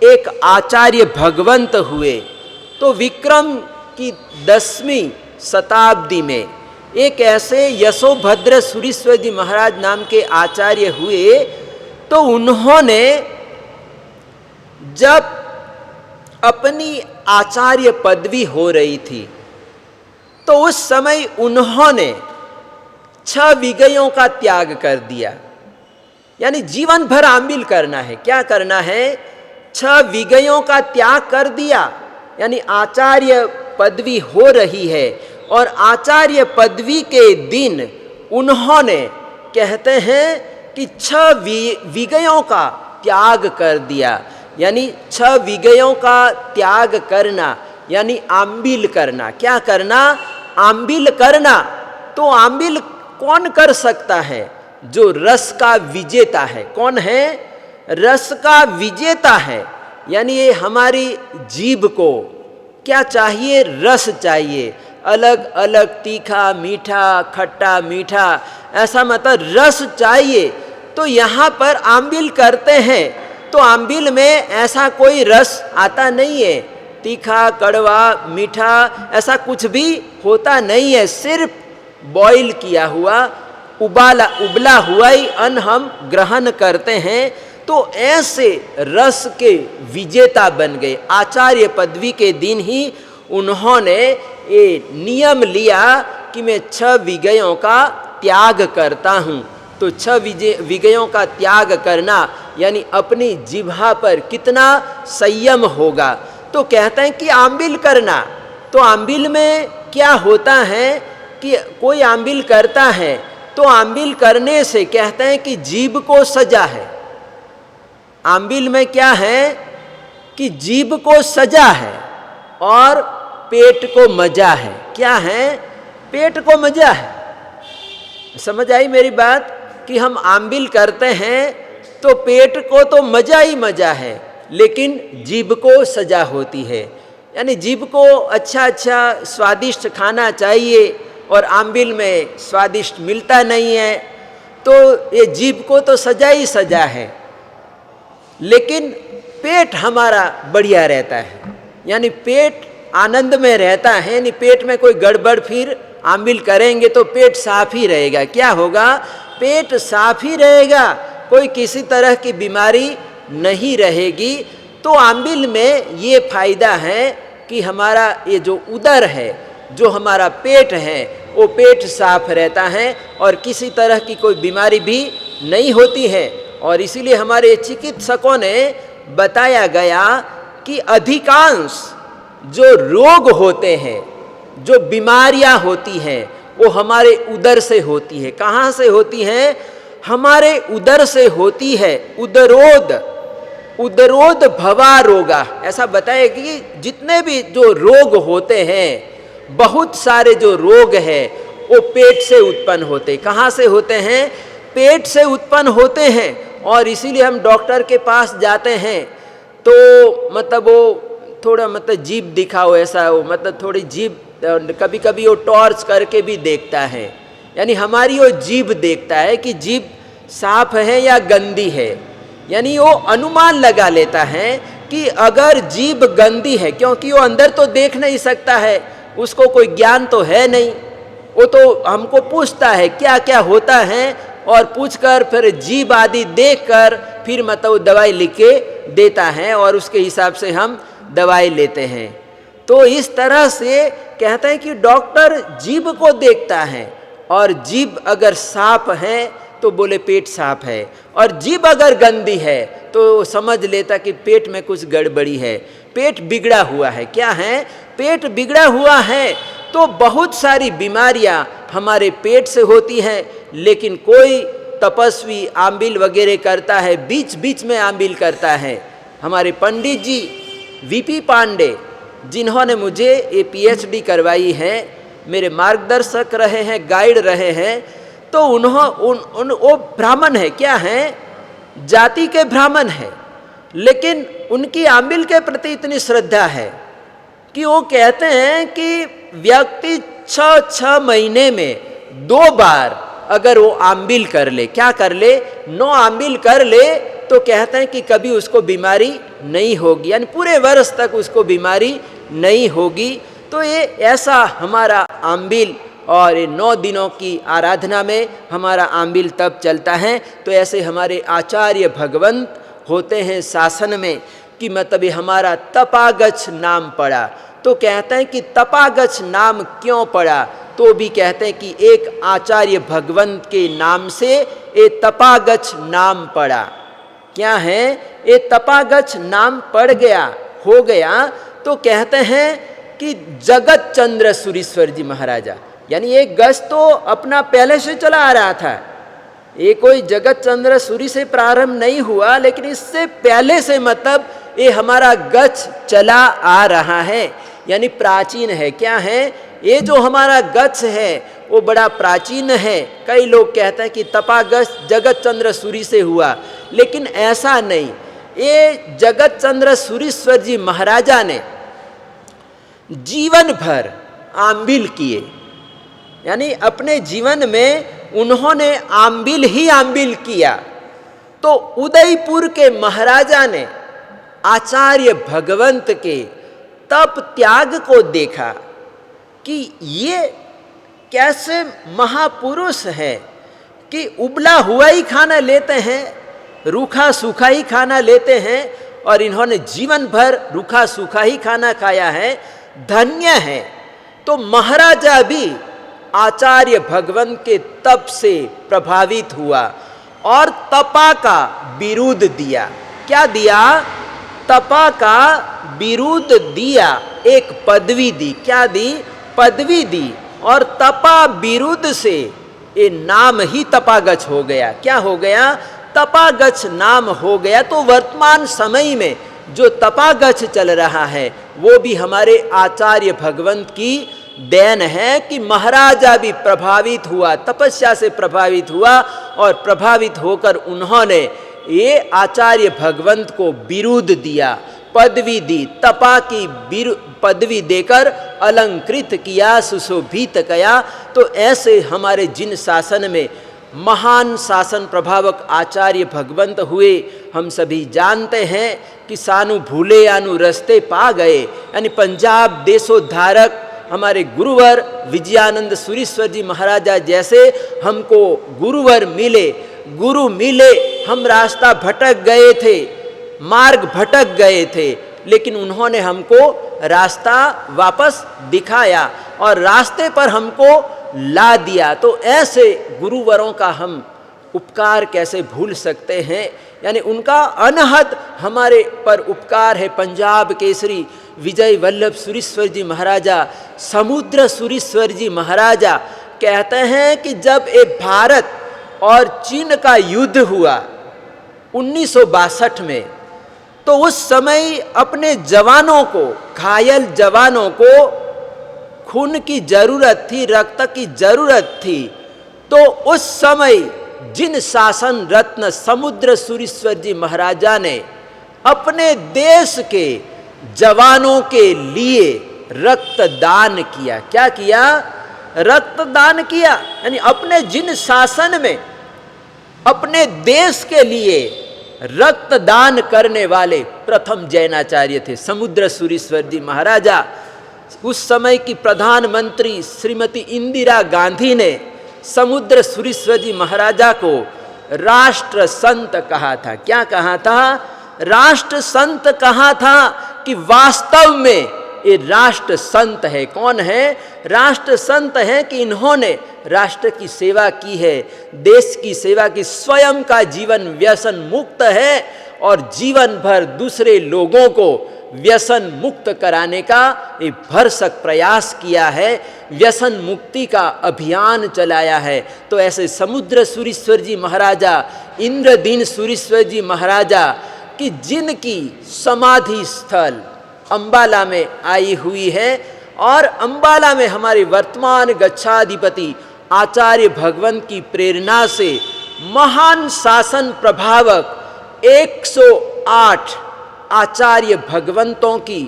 एक आचार्य भगवंत हुए। तो विक्रम की 10वीं शताब्दी में एक ऐसे यशोभद्र सुरीश्वर जी महाराज नाम के आचार्य हुए। तो उन्होंने जब अपनी आचार्य पदवी हो रही थी तो उस समय उन्होंने 6 विगयों का त्याग कर दिया, यानी जीवन भर आंबिल करना है। क्या करना है? 6 विगयों का त्याग कर दिया, यानी आचार्य पदवी हो रही है और आचार्य पदवी के दिन उन्होंने कहते हैं कि 6 विगयों का त्याग कर दिया। यानी 6 विगयों का त्याग करना यानी आंबिल करना। क्या करना? आंबिल करना। तो आंबिल कौन कर सकता है? जो रस का विजेता है। कौन है? रस का विजेता है। यानी ये हमारी जीभ को क्या चाहिए? रस चाहिए। अलग अलग तीखा मीठा, खट्टा मीठा, ऐसा मतलब रस चाहिए। तो यहाँ पर आंबिल करते हैं तो आंबिल में ऐसा कोई रस आता नहीं है, तीखा कड़वा मीठा ऐसा कुछ भी होता नहीं है। सिर्फ बॉईल किया हुआ उबला हुआ ही अन्न हम ग्रहण करते हैं। तो ऐसे रस के विजेता बन गए। आचार्य पदवी के दिन ही उन्होंने ये नियम लिया कि मैं 6 विगयों का त्याग करता हूँ। तो 6 विगयों का त्याग करना यानी अपनी जिह्वा पर कितना संयम होगा। तो कहते हैं कि आंबिल करना। तो आंबिल में क्या होता है कि कोई आंबिल करता है तो आंबिल करने से कहते हैं कि जीभ को सजा है। आंबिल में क्या है कि जीभ को सजा है और पेट को मजा है। क्या है? पेट को मजा है। समझ आई मेरी बात? कि हम आंबिल करते हैं तो पेट को तो मजा ही मजा है, लेकिन जीभ को सजा होती है। यानी जीभ को अच्छा अच्छा स्वादिष्ट खाना चाहिए और आंबिल में स्वादिष्ट मिलता नहीं है, तो ये जीभ को तो सजा ही सजा है, लेकिन पेट हमारा बढ़िया रहता है। यानी पेट आनंद में रहता है। यानी पेट में कोई गड़बड़ फिर आंबिल करेंगे तो पेट साफ ही रहेगा। क्या होगा? पेट साफ ही रहेगा, कोई किसी तरह की बीमारी नहीं रहेगी। तो आंबिल में ये फायदा है कि हमारा ये जो उदर है, जो हमारा पेट है, वो पेट साफ रहता है और किसी तरह की कोई बीमारी भी नहीं होती है। और इसीलिए हमारे चिकित्सकों ने बताया गया कि अधिकांश जो रोग होते हैं, जो बीमारियां होती हैं, वो हमारे उदर से होती है। कहाँ से होती हैं? हमारे उदर से होती है। उदरोद भवा रोगा, ऐसा बताया कि जितने भी जो रोग होते हैं, बहुत सारे जो रोग हैं वो पेट से उत्पन्न होते। कहाँ से होते हैं? पेट से उत्पन्न होते हैं। और इसीलिए हम डॉक्टर के पास जाते हैं तो मतलब वो थोड़ा मतलब जीभ दिखाओ, ऐसा हो, मतलब थोड़ी जीभ, कभी कभी वो टॉर्च करके भी देखता है। यानी हमारी वो जीभ देखता है कि जीभ साफ है या गंदी है। यानी वो अनुमान लगा लेता है कि अगर जीभ गंदी है, क्योंकि वो अंदर तो देख नहीं सकता है, उसको कोई ज्ञान तो है नहीं, वो तो हमको पूछता है क्या क्या होता है और पूछकर फिर जीभ आदि देखकर फिर मतलब दवाई लिख के देता है और उसके हिसाब से हम दवाई लेते हैं। तो इस तरह से कहते हैं कि डॉक्टर जीभ को देखता है और जीभ अगर साफ है तो बोले पेट साफ है, और जीभ अगर गंदी है तो समझ लेता कि पेट में कुछ गड़बड़ी है, पेट बिगड़ा हुआ है। क्या है? पेट बिगड़ा हुआ है तो बहुत सारी बीमारियां हमारे पेट से होती हैं। लेकिन कोई तपस्वी आंबिल वगैरह करता है, बीच बीच में आंबिल करता है। हमारे पंडित जी वीपी पांडे, जिन्होंने मुझे ये पीएचडी करवाई है, मेरे मार्गदर्शक रहे हैं, गाइड रहे हैं, तो वो ब्राह्मण है। क्या है? जाति के ब्राह्मण है, लेकिन उनकी आंबिल के प्रति इतनी श्रद्धा है कि वो कहते हैं कि व्यक्ति 6 महीने में 2 बार अगर वो आंबिल कर ले, क्या कर ले? 9 आंबिल कर ले, तो कहते हैं कि कभी उसको बीमारी नहीं होगी, यानी पूरे वर्ष तक उसको बीमारी नहीं होगी। तो ये ऐसा हमारा आंबिल, और ये 9 दिनों की आराधना में हमारा आंबिल तब चलता है। तो ऐसे हमारे आचार्य भगवंत होते हैं शासन में कि मतलब ये हमारा तपागच्छ नाम पड़ा। तो कहते हैं कि तपागच्छ नाम क्यों पड़ा? तो भी कहते हैं कि एक आचार्य भगवंत के नाम से ये तपागच्छ नाम पड़ा। क्या है? ये तपागच्छ नाम पड़ गया, हो गया। तो कहते हैं कि जगत चंद्र सूरीश्वर जी महाराजा, यानी ये गच्छ तो अपना पहले से चला आ रहा था, ये कोई जगत चंद्र सूरी से प्रारंभ नहीं हुआ, लेकिन इससे पहले से मतलब ये हमारा गच्छ चला आ रहा है, यानी प्राचीन है। क्या है? ये जो हमारा गच्छ है वो बड़ा प्राचीन है। कई लोग कहते हैं कि तपागच्छ जगत चंद्र सूरी से हुआ, लेकिन ऐसा नहीं। ये जगत चंद्र सूरीश्वर जी महाराजा ने जीवन भर आंबिल किए, यानी अपने जीवन में उन्होंने आंबिल ही आंबिल किया। तो उदयपुर के महाराजा ने आचार्य भगवंत के तप त्याग को देखा कि ये कैसे महापुरुष है कि उबला हुआ ही खाना लेते हैं, रूखा सूखा ही खाना लेते हैं, और इन्होंने जीवन भर रूखा सूखा ही खाना खाया है, धन्य है। तो महाराजा भी आचार्य भगवंत के तप से प्रभावित हुआ और तपा का विरुद्ध दिया। क्या दिया? तपा का विरुद्ध दिया, एक पदवी दी। क्या दी? पदवी दी। और तपा विरुद्ध से ये नाम ही तपागच्छ हो गया। क्या हो गया? तपागच्छ नाम हो गया। तो वर्तमान समय में जो तपागच्छ चल रहा है वो भी हमारे आचार्य भगवंत की देन है कि महाराजा भी प्रभावित हुआ, तपस्या से प्रभावित हुआ, और प्रभावित होकर उन्होंने ये आचार्य भगवंत को विरुद्ध दिया, पदवी दी, तपा की पदवी देकर अलंकृत किया, सुशोभित किया। तो ऐसे हमारे जिन शासन में महान शासन प्रभावक आचार्य भगवंत हुए, हम सभी जानते हैं कि सानु भूले आनु रस्ते पा गए, यानी पंजाब देशोद्धारक हमारे गुरुवर विजयानंद सूरीश्वर जी महाराजा जैसे हमको गुरुवर मिले, गुरु मिले। हम रास्ता भटक गए थे, मार्ग भटक गए थे, लेकिन उन्होंने हमको रास्ता वापस दिखाया और रास्ते पर हमको ला दिया। तो ऐसे गुरुवरों का हम उपकार कैसे भूल सकते हैं? यानी उनका अनहद हमारे पर उपकार है। पंजाब केसरी विजय वल्लभ सूरीश्वर जी महाराजा, समुद्र सूरीश्वर जी महाराजा कहते हैं कि जब एक भारत और चीन का युद्ध हुआ 1962 में, तो उस समय अपने जवानों को, घायल जवानों को खून की जरूरत थी, रक्त की जरूरत थी। तो उस समय जिन शासन रत्न समुद्र सूरीश्वर जी महाराजा ने अपने देश के जवानों के लिए रक्तदान किया। क्या किया? रक्तदान किया। यानी अपने जिन शासन में अपने देश के लिए रक्तदान करने वाले प्रथम जैनाचार्य थे समुद्र सूरीश्वर जी महाराजा। उस समय की प्रधानमंत्री श्रीमती इंदिरा गांधी ने समुद्र सूरीश्वर जी महाराजा को राष्ट्र संत कहा था। क्या कहा था? राष्ट्र संत कहा था कि वास्तव में ये राष्ट्र संत है। कौन है? राष्ट्र संत है कि इन्होंने राष्ट्र की सेवा की है, देश की सेवा की, स्वयं का जीवन व्यसन मुक्त है और जीवन भर दूसरे लोगों को व्यसन मुक्त कराने का एक भरसक प्रयास किया है, व्यसन मुक्ति का अभियान चलाया है। तो ऐसे समुद्र सूरीश्वर जी महाराजा, इंद्रदीन सूरीश्वर जी महाराजा कि जिनकी समाधि स्थल अंबाला में आई हुई है और अंबाला में हमारे वर्तमान गच्छाधिपति आचार्य भगवंत की प्रेरणा से महान शासन प्रभावक 108 आचार्य भगवंतों की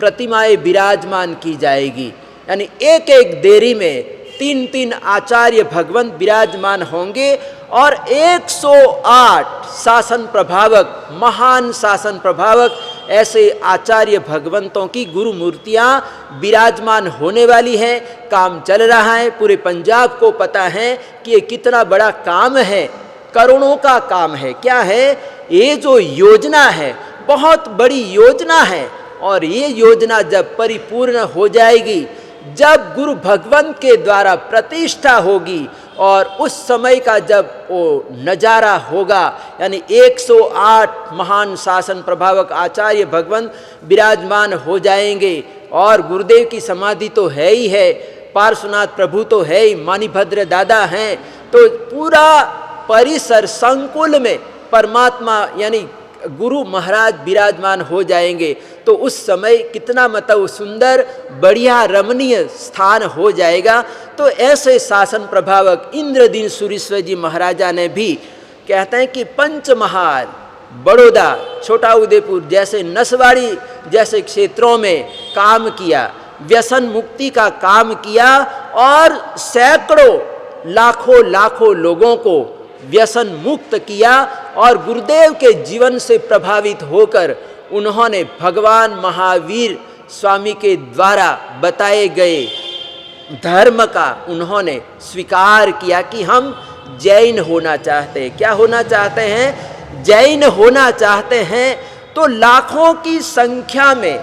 प्रतिमाएं विराजमान की जाएगी। यानी एक एक देरी में 3-3 आचार्य भगवंत विराजमान होंगे और 108 शासन प्रभावक, महान शासन प्रभावक ऐसे आचार्य भगवंतों की गुरु मूर्तियां विराजमान होने वाली हैं। काम चल रहा है, पूरे पंजाब को पता है कि ये कितना बड़ा काम है, करोड़ों का काम है। क्या है ये जो योजना है, बहुत बड़ी योजना है और ये योजना जब परिपूर्ण हो जाएगी, जब गुरु भगवंत के द्वारा प्रतिष्ठा होगी और उस समय का जब वो नज़ारा होगा, यानी 108 महान शासन प्रभावक आचार्य भगवंत विराजमान हो जाएंगे और गुरुदेव की समाधि तो है ही है, पार्श्वनाथ प्रभु तो है ही, मानीभद्र दादा हैं, तो पूरा परिसर संकुल में परमात्मा यानी गुरु महाराज विराजमान हो जाएंगे। तो उस समय कितना मतलब सुंदर, बढ़िया, रमणीय स्थान हो जाएगा। तो ऐसे शासन प्रभावक इंद्रदीन सूरीश्वर जी महाराजा ने भी कहते हैं कि पंचमहाल, बड़ौदा, छोटा उदयपुर जैसे, नसवाड़ी जैसे क्षेत्रों में काम किया, व्यसन मुक्ति का काम किया और सैकड़ों लाखों लोगों को व्यसन मुक्त किया और गुरुदेव के जीवन से प्रभावित होकर उन्होंने भगवान महावीर स्वामी के द्वारा बताए गए धर्म का उन्होंने स्वीकार किया कि हम जैन होना चाहते हैं। क्या होना चाहते हैं? जैन होना चाहते हैं। तो लाखों की संख्या में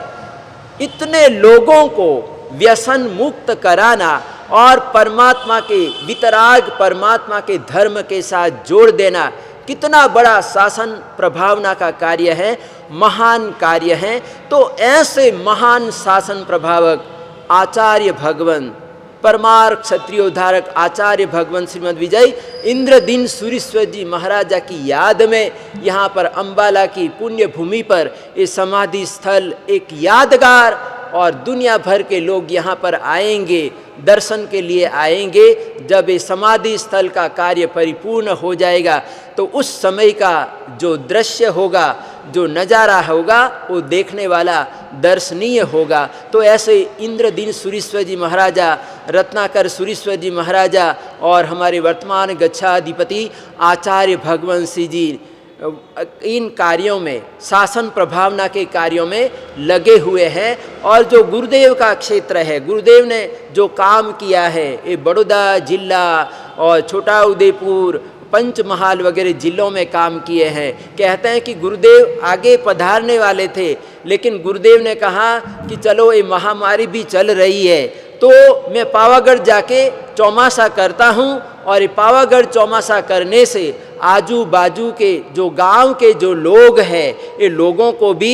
इतने लोगों को व्यसन मुक्त कराना और परमात्मा के वितराग परमात्मा के धर्म के साथ जोड़ देना कितना बड़ा शासन प्रभावना का कार्य है, महान कार्य है। तो ऐसे महान शासन प्रभावक आचार्य भगवंत, परमार्थ क्षत्रियोद्धारक आचार्य भगवंत श्रीमद विजय इंद्रदीन सूरीश्वर जी महाराजा की याद में यहाँ पर अंबाला की पुण्य भूमि पर ये समाधि स्थल एक यादगार, और दुनिया भर के लोग यहाँ पर आएंगे, दर्शन के लिए आएंगे। जब ये समाधि स्थल का कार्य परिपूर्ण हो जाएगा तो उस समय का जो दृश्य होगा, जो नज़ारा होगा, वो देखने वाला दर्शनीय होगा। तो ऐसे इंद्रदीन सूरीश्वर जी महाराजा, रत्नाकर सूरीश्वर जी महाराजा और हमारे वर्तमान गच्छाधिपति आचार्य भगवंत सिंह जी इन कार्यों में, शासन प्रभावना के कार्यों में लगे हुए हैं। और जो गुरुदेव का क्षेत्र है, गुरुदेव ने जो काम किया है, ये बड़ौदा जिला और छोटा उदयपुर, पंचमहाल वगैरह जिलों में काम किए हैं। कहते हैं कि गुरुदेव आगे पधारने वाले थे, लेकिन गुरुदेव ने कहा कि चलो ये महामारी भी चल रही है तो मैं पावागढ़ जाके चौमासा करता हूँ, और ये पावागढ़ चौमासा करने से आजू बाजू के जो गांव के जो लोग हैं, ये लोगों को भी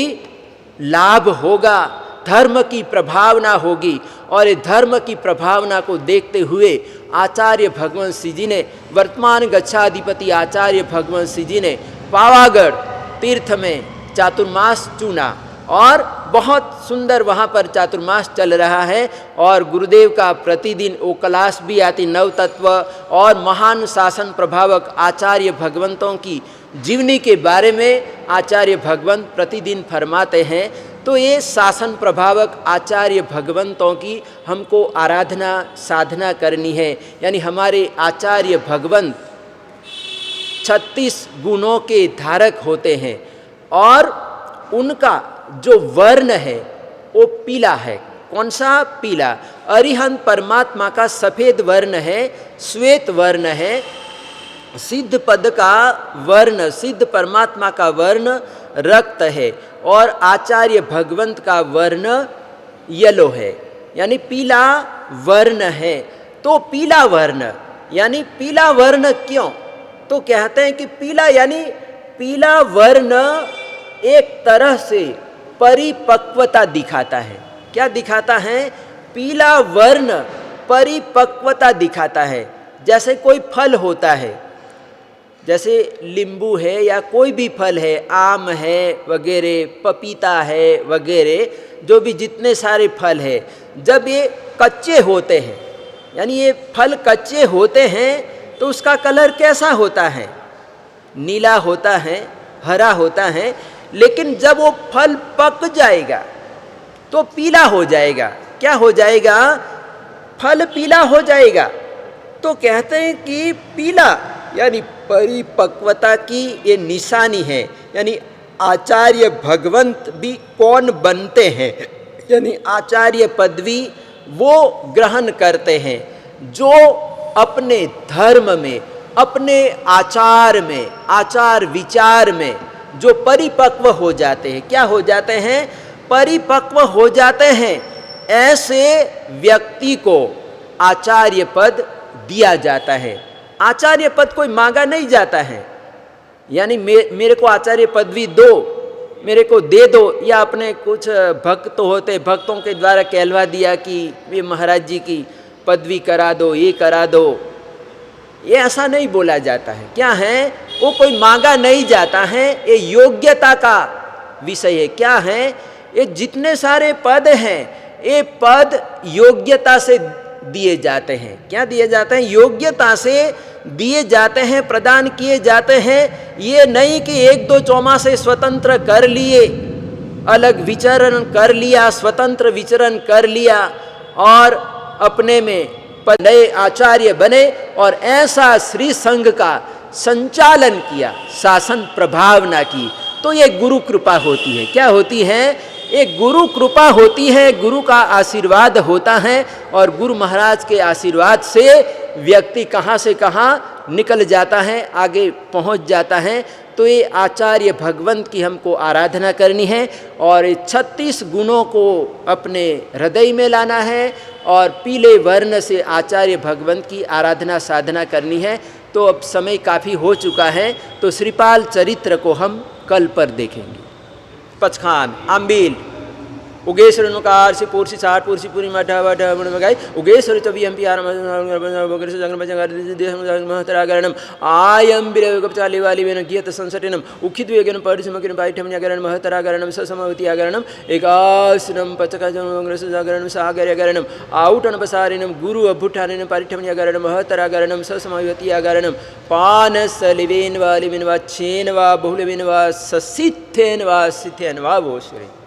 लाभ होगा, धर्म की प्रभावना होगी। और ये धर्म की प्रभावना को देखते हुए आचार्य भगवंत सिंह जी ने, वर्तमान गच्छाधिपति आचार्य भगवंत सिंह जी ने पावागढ़ तीर्थ में चातुर्मास चुना और बहुत सुंदर वहाँ पर चातुर्मास चल रहा है। और गुरुदेव का प्रतिदिन वो क्लास भी आती, नव तत्व और महान शासन प्रभावक आचार्य भगवंतों की जीवनी के बारे में आचार्य भगवंत प्रतिदिन फरमाते हैं। तो ये शासन प्रभावक आचार्य भगवंतों की हमको आराधना साधना करनी है। यानी हमारे आचार्य भगवंत 36 गुणों के धारक होते हैं और उनका जो वर्ण है वो पीला है। कौन सा? पीला। अरिहंत परमात्मा का सफ़ेद वर्ण है, श्वेत वर्ण है। सिद्ध पद का वर्ण, सिद्ध परमात्मा का वर्ण रक्त है और आचार्य भगवंत का वर्ण येलो है, यानी पीला वर्ण है। तो पीला वर्ण, यानी पीला वर्ण क्यों? तो कहते हैं कि पीला यानी पीला वर्ण एक तरह से परिपक्वता दिखाता है। क्या दिखाता है? पीला वर्ण परिपक्वता दिखाता है। जैसे कोई फल होता है, जैसे नींबू है या कोई भी फल है, आम है वगैरह, पपीता है वगैरह, जो भी जितने सारे फल है, जब ये कच्चे होते हैं, यानी ये फल कच्चे होते हैं, तो उसका कलर कैसा होता है? नीला होता है, हरा होता है। लेकिन जब वो फल पक जाएगा तो पीला हो जाएगा। क्या हो जाएगा? फल पीला हो जाएगा। तो कहते हैं कि पीला यानी परिपक्वता की ये निशानी है। यानी आचार्य भगवंत भी कौन बनते हैं? यानी आचार्य पदवी वो ग्रहण करते हैं जो अपने धर्म में, अपने आचार में, आचार विचार में जो परिपक्व हो जाते हैं। क्या हो जाते हैं? परिपक्व हो जाते हैं। ऐसे व्यक्ति को आचार्य पद दिया जाता है। आचार्य पद कोई मांगा नहीं जाता है, यानी मेरे को आचार्य पदवी दो, मेरे को दे दो, या अपने कुछ भक्त होते, भक्तों के द्वारा कहलवा दिया कि ये महाराज जी की पदवी करा दो, ये करा दो, ये ऐसा नहीं बोला जाता है। क्या है? वो कोई मांगा नहीं जाता है, ये योग्यता का विषय है। क्या है? ये जितने सारे पद हैं, ये पद योग्यता से दिए जाते हैं। क्या दिए जाते हैं? योग्यता से दिए जाते हैं, प्रदान किए जाते हैं। ये नहीं कि एक दो चौमा से स्वतंत्र कर लिए, अलग विचरण कर लिया, स्वतंत्र विचरण कर लिया और अपने में नए आचार्य बने और ऐसा श्री संघ का संचालन किया, शासन प्रभावना की। तो ये गुरु कृपा होती है। क्या होती है? एक गुरु कृपा होती है, गुरु का आशीर्वाद होता है। और गुरु महाराज के आशीर्वाद से व्यक्ति कहाँ से कहाँ निकल जाता है, आगे पहुँच जाता है। तो ये आचार्य भगवंत की हमको आराधना करनी है और 36 गुणों को अपने हृदय में लाना है और पीले वर्ण से आचार्य भगवंत की आराधना साधना करनी है। तो अब समय काफ़ी हो चुका है, तो श्रीपाल चरित्र को हम कल पर देखेंगे। पचखान आम्बील उगेश्वर नुकार से पूर्सी साठ पूर्सी पूरी मठा वठा मगाई उगेश्वर चबी एम पी आर महतरागरणम आयम बिरवचाली वाली वेन गीत संसटिनम उखित वेगन परिसमकिन पाठ्यमन्यगरण महतरागरणम ससमवती आगरणम एकाश्रम पचकजगरणम सागरगरणम आउटन पसारिणम गुरु अभुठानिन पाठ्यमन्यगरण महतरागरणम ससमवती आगरणम पान सलिवेन वालिवेन वा छेन वा बहुलवेन वा ससिथेन वा सिथेन वा भोश्वरी।